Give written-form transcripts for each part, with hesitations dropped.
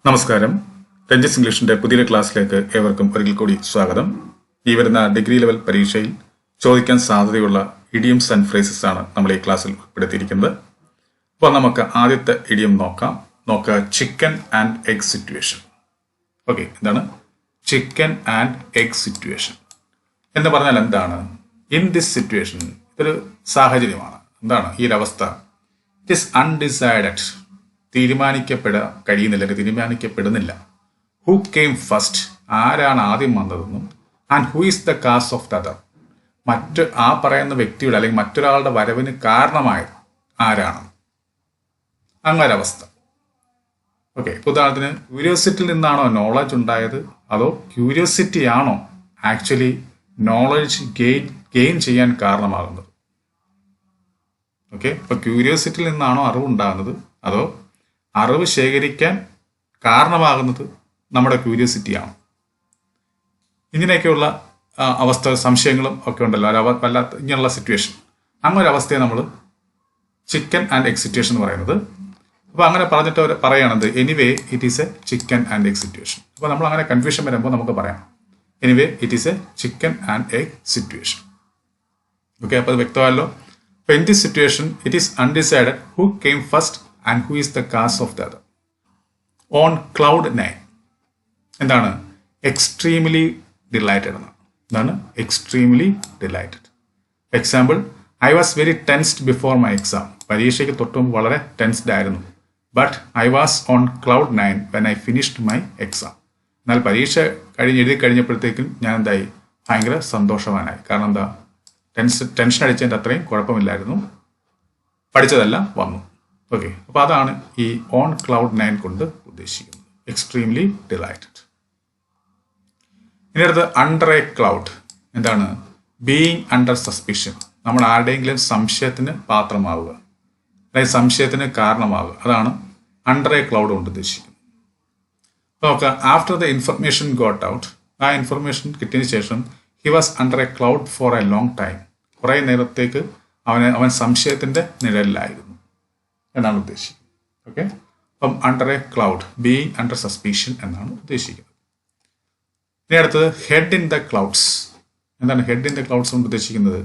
നമസ്കാരം. രഞ്ജിത്ത് ഇംഗ്ലീഷിന്റെ പുതിയ ക്ലാസ്സിലേക്ക് ഏവർക്കും ഒരിക്കൽ കൂടി സ്വാഗതം. ഈ വരുന്ന ഡിഗ്രി ലെവൽ പരീക്ഷയിൽ ചോദിക്കാൻ സാധ്യതയുള്ള ഇഡിയംസ് ആൻഡ് ഫ്രേസസ് ആണ് നമ്മൾ ഈ ക്ലാസ്സിൽ ഉൾപ്പെടുത്തിയിരിക്കുന്നത്. അപ്പോൾ നമുക്ക് ആദ്യത്തെ ഇഡിയം നോക്കാം. Chicken and egg situation. Okay, എന്താണ് ചിക്കൻ ആൻഡ് എഗ് സിറ്റുവേഷൻ എന്ന് പറഞ്ഞാൽ എന്താണ്? ഇൻ ദിസ് സിറ്റുവേഷൻ, ഇതൊരു സാഹചര്യമാണ്. എന്താണ് ഈ ഒരു അവസ്ഥ? ഇറ്റ് ഈസ് അൺഡിസൈഡഡ്, തീരുമാനിക്കപ്പെടുന്നില്ല. ഹു കെയിം ഫസ്റ്റ്, ആരാണ് ആദ്യം വന്നതെന്നും, and who is the cause of the other, ആ പറയുന്ന വ്യക്തിയുടെ അല്ലെങ്കിൽ മറ്റൊരാളുടെ വരവിന് കാരണമായത് ആരാണ്, അങ്ങനൊരവസ്ഥ. ഓക്കെ, ഉദാഹരണത്തിന് ക്യൂരിയോസിറ്റിയിൽ നിന്നാണോ നോളജ് ഉണ്ടായത്, അതോ ക്യൂരിയോസിറ്റി ആണോ ആക്ച്വലി നോളജ് ഗെയിൻ ചെയ്യാൻ കാരണമാകുന്നത്? ഓക്കെ, ഇപ്പൊ ക്യൂരിയോസിറ്റിയിൽ നിന്നാണോ അറിവുണ്ടാകുന്നത്, അതോ അറിവ് ശേഖരിക്കാൻ കാരണമാകുന്നത് നമ്മുടെ ക്യൂരിയോസിറ്റിയാണ്? ഇങ്ങനെയൊക്കെയുള്ള അവസ്ഥ, സംശയങ്ങളും ഒക്കെ ഉണ്ടല്ലോ, വല്ലാത്ത ഇങ്ങനെയുള്ള സിറ്റുവേഷൻ, അങ്ങനെ ഒരു അവസ്ഥയെ നമ്മൾ ചിക്കൻ ആൻഡ് എഗ് സിറ്റുവേഷൻ എന്ന് പറയുന്നത്. അപ്പോൾ അങ്ങനെ പറഞ്ഞിട്ട് അവർ പറയുകയാണത് anyway it is a chicken and egg situation. അപ്പോൾ നമ്മൾ അങ്ങനെ കൺഫ്യൂഷൻ വരുമ്പോൾ നമുക്ക് പറയാം anyway it is a chicken and egg situation. Okay, അപ്പോൾ അത് വ്യക്തമല്ലോ. അപ്പോൾ in this situation it is undecided who came first and who is the cause of the other. On cloud 9 എന്താണ്? എക്സ്ട്രീംലി ഡിലൈറ്റഡ് എന്നാണ്. എന്താണ്? Extremely delighted. Example, I was very tensed before my exam. പരീക്ഷയ്ക്ക് തൊട്ടും വളരെ tensed ആയിരുന്നു. But I was on cloud 9 when I finished my exam. എന്നാൽ പരീക്ഷ എഴുതി കഴിഞ്ഞപ്പോഴത്തേക്കും ഞാൻ എന്തായി? ഭയങ്കര സന്തോഷവാനായി. കാരണം എന്താ? ടെൻഷൻ അടിച്ചതിൻ്റെ അത്രയും കുഴപ്പമില്ലായിരുന്നു, പഠിച്ചതെല്ലാം വന്നു. ഓക്കെ, അപ്പോൾ അതാണ് ഈ ഓൺ ക്ലൗഡ് 9 കൊണ്ട് ഉദ്ദേശിക്കുന്നത്, എക്സ്ട്രീംലി ഡിലൈറ്റഡ്. ഇനി അടുത്ത് അണ്ടർ എ ക്ലൗഡ്. എന്താണ്? ബീയിങ് അണ്ടർ സസ്പിഷൻ, നമ്മൾ ആരുടെയെങ്കിലും സംശയത്തിന് പാത്രമാവുക അല്ലെങ്കിൽ സംശയത്തിന് കാരണമാവുക, അതാണ് അണ്ടർ എ ക്ലൗഡ് കൊണ്ട് ഉദ്ദേശിക്കുന്നത്. നോക്കാം, after the information got out, ആ ഇൻഫർമേഷൻ കിട്ടിയതിന് ശേഷം he was under a cloud for a long time, കുറേ നേരത്തേക്ക് അവൻ സംശയത്തിന്റെ നിഴലിലായിരുന്നു എന്നാണ് ഉദ്ദേശിക്കുന്നത്. ഓക്കെ, അപ്പം under a cloud, being under suspicion എന്നാണ് ഉദ്ദേശിക്കുന്നത്. ഇനി അടുത്തത് ഹെഡ് ഇൻ ദ ക്ലൗഡ്സ്. എന്താണ് ഹെഡ് ഇൻ ദ ക്ലൗഡ്സ് കൊണ്ട് ഉദ്ദേശിക്കുന്നത്?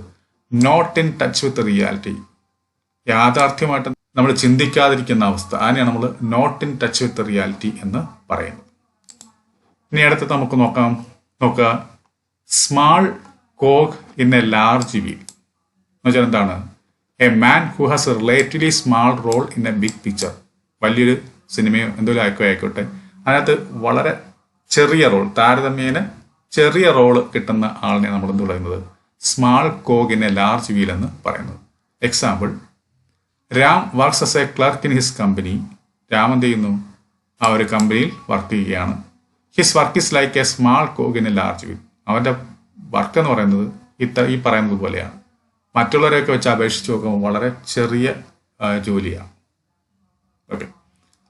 Not in touch with reality, യാഥാർത്ഥ്യമായിട്ട് നമ്മൾ ചിന്തിക്കാതിരിക്കുന്ന അവസ്ഥ, അതിനെയാണ് നമ്മൾ not in touch with reality എന്ന് പറയുന്നത്. ഇനി അടുത്തത് നമുക്ക് നോക്കുക small cog in a large wheel എന്ന് വെച്ചാൽ എന്താണ്? A man who has a relatively small role in a big picture. വലിയൊരു സിനിമയോ എന്തെങ്കിലും ആയിക്കോട്ടെ, അതിനകത്ത് വളരെ ചെറിയ റോൾ, താരതമ്യേന ചെറിയ റോള് കിട്ടുന്ന ആളിനെ നമ്മൾ എന്ത് പറയുന്നത്? Small cog in a large wheel എന്ന് പറയുന്നത്. Example, Ram works as A clerk in his company. Ram എന്ത് ചെയ്യുന്നു? ആ ഒരു കമ്പനിയിൽ വർക്ക് ചെയ്യുകയാണ്. His work is like A small cog in a large wheel. അവൻ്റെ വർക്ക് എന്ന് പറയുന്നത് ഈ പറയുന്നത് പോലെയാണ്. മറ്റുള്ളവരെയൊക്കെ വെച്ച് അപേക്ഷിച്ച് നോക്കുമ്പോൾ വളരെ ചെറിയ ജോലിയാണ്. ഓക്കെ,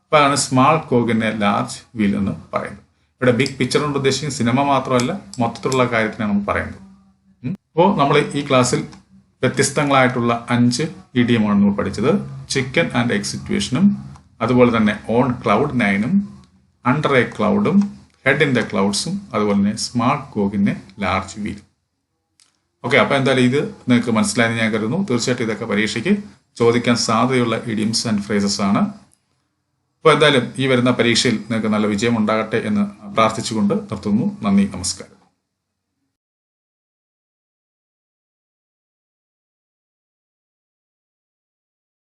അപ്പോൾ അതാണ് small cog in a large wheel എന്ന് പറയുന്നത്. ഇവിടെ ബിഗ് പിക്ചർ കൊണ്ട് ഉദ്ദേശിക്കുന്നത് സിനിമ മാത്രമല്ല, മൊത്തത്തിലുള്ള കാര്യത്തിനാണ് നമ്മൾ പറയുന്നത്. അപ്പോൾ നമ്മൾ ഈ ക്ലാസ്സിൽ വ്യത്യസ്തങ്ങളായിട്ടുള്ള 5 ഇഡിയമാണ് നമ്മൾ പഠിച്ചത്. ചിക്കൻ ആൻഡ് എഗ് സിറ്റുവേഷനും, അതുപോലെ തന്നെ ഓൺ ക്ലൗഡ് 9ഉം, അണ്ടർ എ ക്ലൗഡും, ഹെഡ് ഇൻ ദ ക്ലൗഡ്സും, അതുപോലെ തന്നെ small cog in a large wheel. Okay, അപ്പോൾ എന്തായാലും ഇത് നിങ്ങൾക്ക് മനസ്സിലായെന്ന് ഞാൻ കരുതുന്നു. തീർച്ചയായിട്ടും ഇതൊക്കെ പരീക്ഷയ്ക്ക് ചോദിക്കാൻ സാധ്യതയുള്ള ഇഡിയംസ് ആൻഡ് ഫ്രേസസ് ആണ്. അപ്പോൾ എന്തായാലും ഈ വരുന്ന പരീക്ഷയിൽ നിങ്ങൾക്ക് നല്ല വിജയം ഉണ്ടാകട്ടെ എന്ന് പ്രാർത്ഥിച്ചുകൊണ്ട് നിർത്തുന്നു. നന്ദി, നമസ്കാരം.